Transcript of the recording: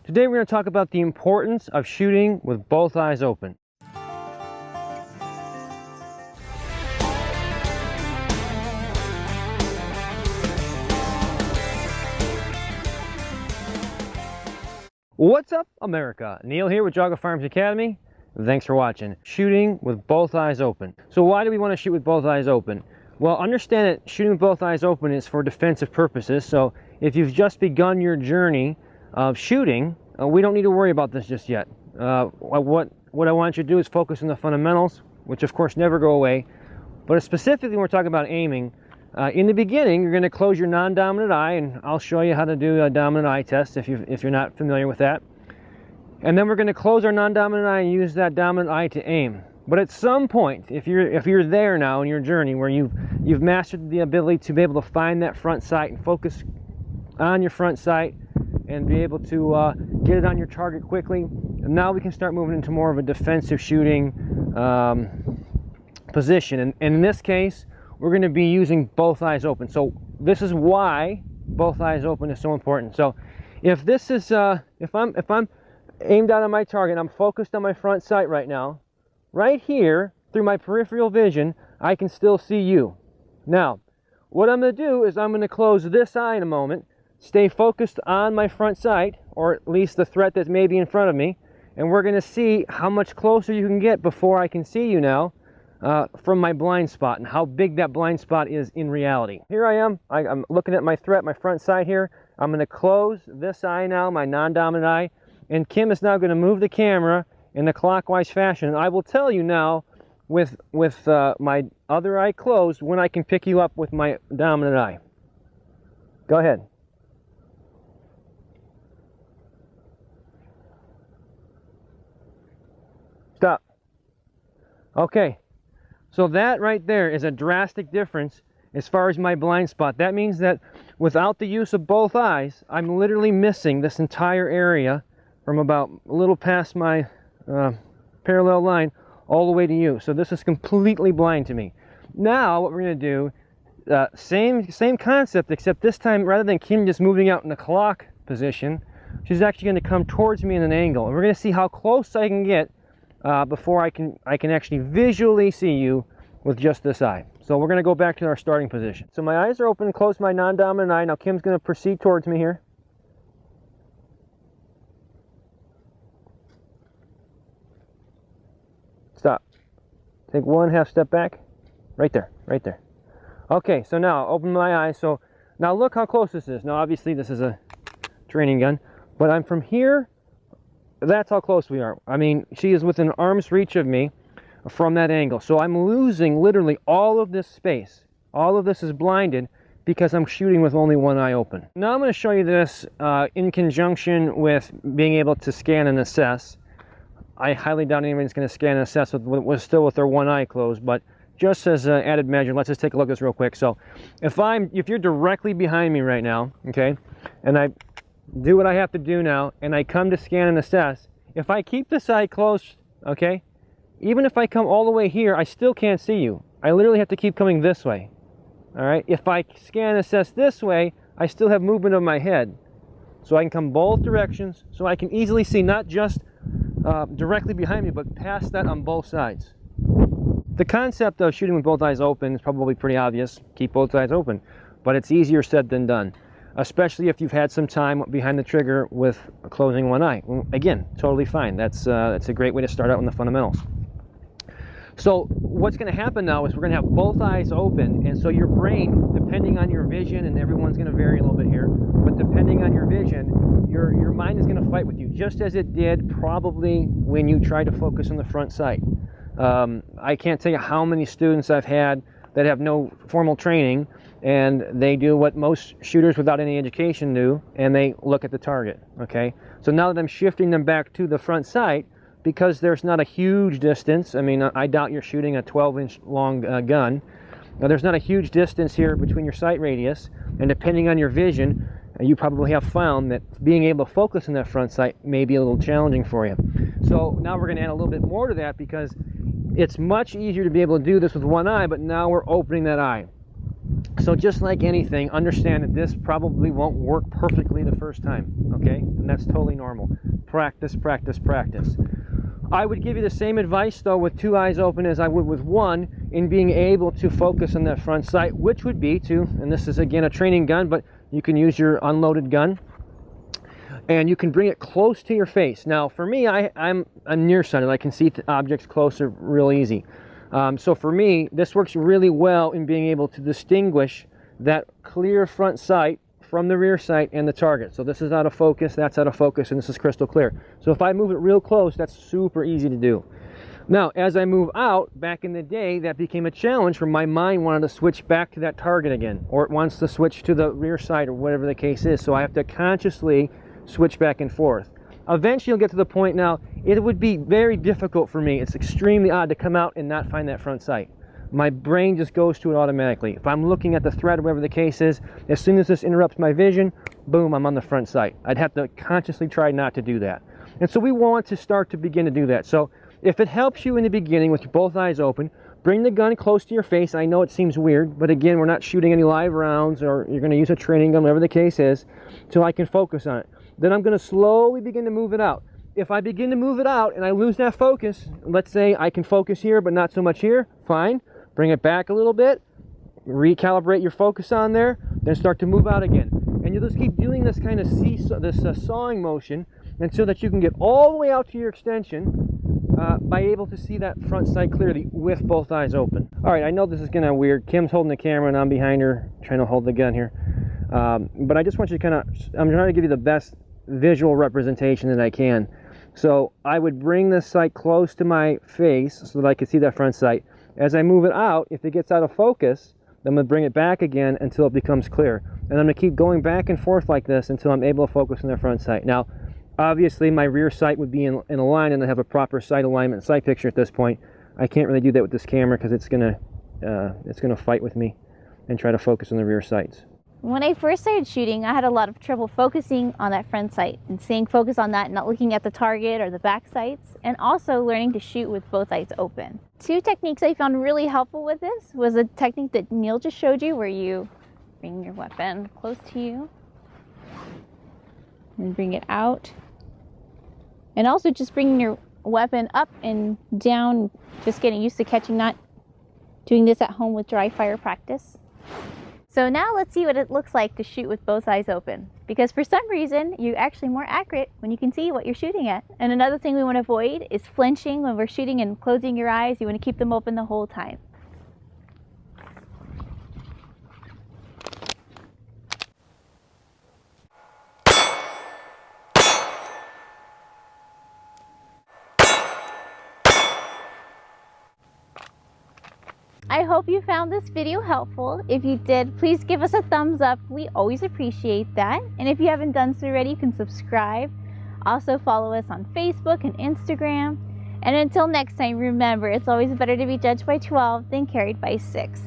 Today we're going to talk about the importance of shooting with both eyes open. What's up, America? Neil here with Geauga Firearms Academy. Thanks for watching. Shooting with both eyes open. So why do we want to shoot with both eyes open? Well, understand that shooting with both eyes open is for defensive purposes. So if you've just begun your journey of shooting, we don't need to worry about this just yet. What I want you to do is focus on the fundamentals, which of course never go away. But specifically when we're talking about aiming, in the beginning, you're going to close your non-dominant eye, and I'll show you how to do a dominant eye test if you're not familiar with that. And then we're going to close our non-dominant eye and use that dominant eye to aim. But at some point, if you're there now in your journey where you've mastered the ability to be able to find that front sight and focus on your front sight and be able to get it on your target quickly, and now we can start moving into more of a defensive shooting position. And in this case, we're going to be using both eyes open. So this is why both eyes open is so important. So if this is if I'm aimed out on my target and I'm focused on my front sight right now, right here through my peripheral vision, I can still see you. Now, what I'm going to do is I'm going to close this eye in a moment, stay focused on my front sight, or at least the threat that's maybe in front of me, and we're going to see how much closer you can get before I can see you now. From my blind spot and how big that blind spot is in reality. Here I am, I'm looking at my threat, my front sight here. I'm going to close this eye now, my non-dominant eye, and Kim is now going to move the camera in a clockwise fashion. And I will tell you now, with my other eye closed, when I can pick you up with my dominant eye. Go ahead. Stop. Okay. So that right there is a drastic difference as far as my blind spot. That means that without the use of both eyes, I'm literally missing this entire area from about a little past my parallel line all the way to you. So this is completely blind to me. Now what we're going to do, same concept, except this time rather than Kim just moving out in the clock position, she's actually going to come towards me in an angle. And we're going to see how close I can get before I can actually visually see you with just this eye. So we're going to go back to our starting position. So my eyes are open, close my non-dominant eye. Now Kim's going to proceed towards me here. Stop. Take 1/2 step back. Right there, right there. Okay, so now open my eyes. So now look how close this is. Now obviously this is a training gun, but I'm from here. That's how close we are. I mean, she is within arm's reach of me from that angle. So I'm losing literally all of this space. All of this is blinded because I'm shooting with only one eye open. Now I'm going to show you this in conjunction with being able to scan and assess. I highly doubt anyone's going to scan and assess still with their one eye closed, but just as an added measure, let's just take a look at this real quick. So if you're directly behind me right now, okay, and I do what I have to do now, and I come to scan and assess, if I keep this eye closed, okay, even if I come all the way here, I still can't see you. I literally have to keep coming this way. All right, if I scan and assess this way, I still have movement of my head. So I can come both directions, so I can easily see not just directly behind me, but past that on both sides. The concept of shooting with both eyes open is probably pretty obvious. Keep both eyes open, but it's easier said than done, especially if you've had some time behind the trigger with closing one eye. Again, totally fine. That's a great way to start out in the fundamentals. So what's going to happen now is we're going to have both eyes open, and so your brain, depending on your vision, and everyone's going to vary a little bit here, but depending on your vision, your mind is going to fight with you, just as it did probably when you tried to focus on the front sight. I can't tell you how many students I've had that have no formal training, and they do what most shooters without any education do, and they look at the target, okay? So now that I'm shifting them back to the front sight, because there's not a huge distance, I mean, I doubt you're shooting a 12-inch long gun. Now, there's not a huge distance here between your sight radius, and depending on your vision, you probably have found that being able to focus on that front sight may be a little challenging for you. So now we're going to add a little bit more to that, because it's much easier to be able to do this with one eye, but now we're opening that eye. So just like anything, understand that this probably won't work perfectly the first time, okay? And that's totally normal. Practice, practice, practice. I would give you the same advice though with 2 eyes open as I would with 1 in being able to focus on that front sight, which would be to, and this is again a training gun, but you can use your unloaded gun and you can bring it close to your face. Now for me, I'm nearsighted. I can see objects closer real easy. So for me, this works really well in being able to distinguish that clear front sight from the rear sight and the target. So this is out of focus, that's out of focus, and this is crystal clear. So if I move it real close, that's super easy to do. Now, as I move out, back in the day, that became a challenge where my mind wanted to switch back to that target again, or it wants to switch to the rear sight, or whatever the case is. So I have to consciously switch back and forth. Eventually you'll get to the point now, it would be very difficult for me. It's extremely odd to come out and not find that front sight. My brain just goes to it automatically. If I'm looking at the thread, whatever the case is, as soon as this interrupts my vision, boom, I'm on the front sight. I'd have to consciously try not to do that. And so we want to begin to do that. So if it helps you in the beginning with both eyes open, bring the gun close to your face. I know it seems weird, but again, we're not shooting any live rounds, or you're going to use a training gun, whatever the case is, till I can focus on it. Then I'm going to slowly begin to move it out. If I begin to move it out and I lose that focus, let's say I can focus here but not so much here, fine. Bring it back a little bit, recalibrate your focus on there, then start to move out again. And you'll just keep doing this kind of sawing motion until that you can get all the way out to your extension by able to see that front sight clearly with both eyes open. All right, I know this is kind of weird. Kim's holding the camera and I'm behind her trying to hold the gun here. But I just want you to I'm trying to give you the best visual representation that I can. So I would bring this sight close to my face so that I can see that front sight. As I move it out, if it gets out of focus, then I'm going to bring it back again until it becomes clear. And I'm going to keep going back and forth like this until I'm able to focus on the front sight. Now, obviously my rear sight would be in a line and I have a proper sight alignment and sight picture at this point. I can't really do that with this camera because it's going to fight with me and try to focus on the rear sights. When I first started shooting, I had a lot of trouble focusing on that front sight and staying focused on that, not looking at the target or the back sights, and also learning to shoot with both eyes open. 2 techniques I found really helpful with this was a technique that Neil just showed you, where you bring your weapon close to you and bring it out, and also just bringing your weapon up and down, just getting used to catching that, doing this at home with dry fire practice. So now let's see what it looks like to shoot with both eyes open, because for some reason you're actually more accurate when you can see what you're shooting at. And another thing we want to avoid is flinching when we're shooting and closing your eyes. You want to keep them open the whole time. I hope you found this video helpful. If you did, please give us a thumbs up. We always appreciate that. And if you haven't done so already, you can subscribe. Also follow us on Facebook and Instagram. And until next time, remember, it's always better to be judged by 12 than carried by 6.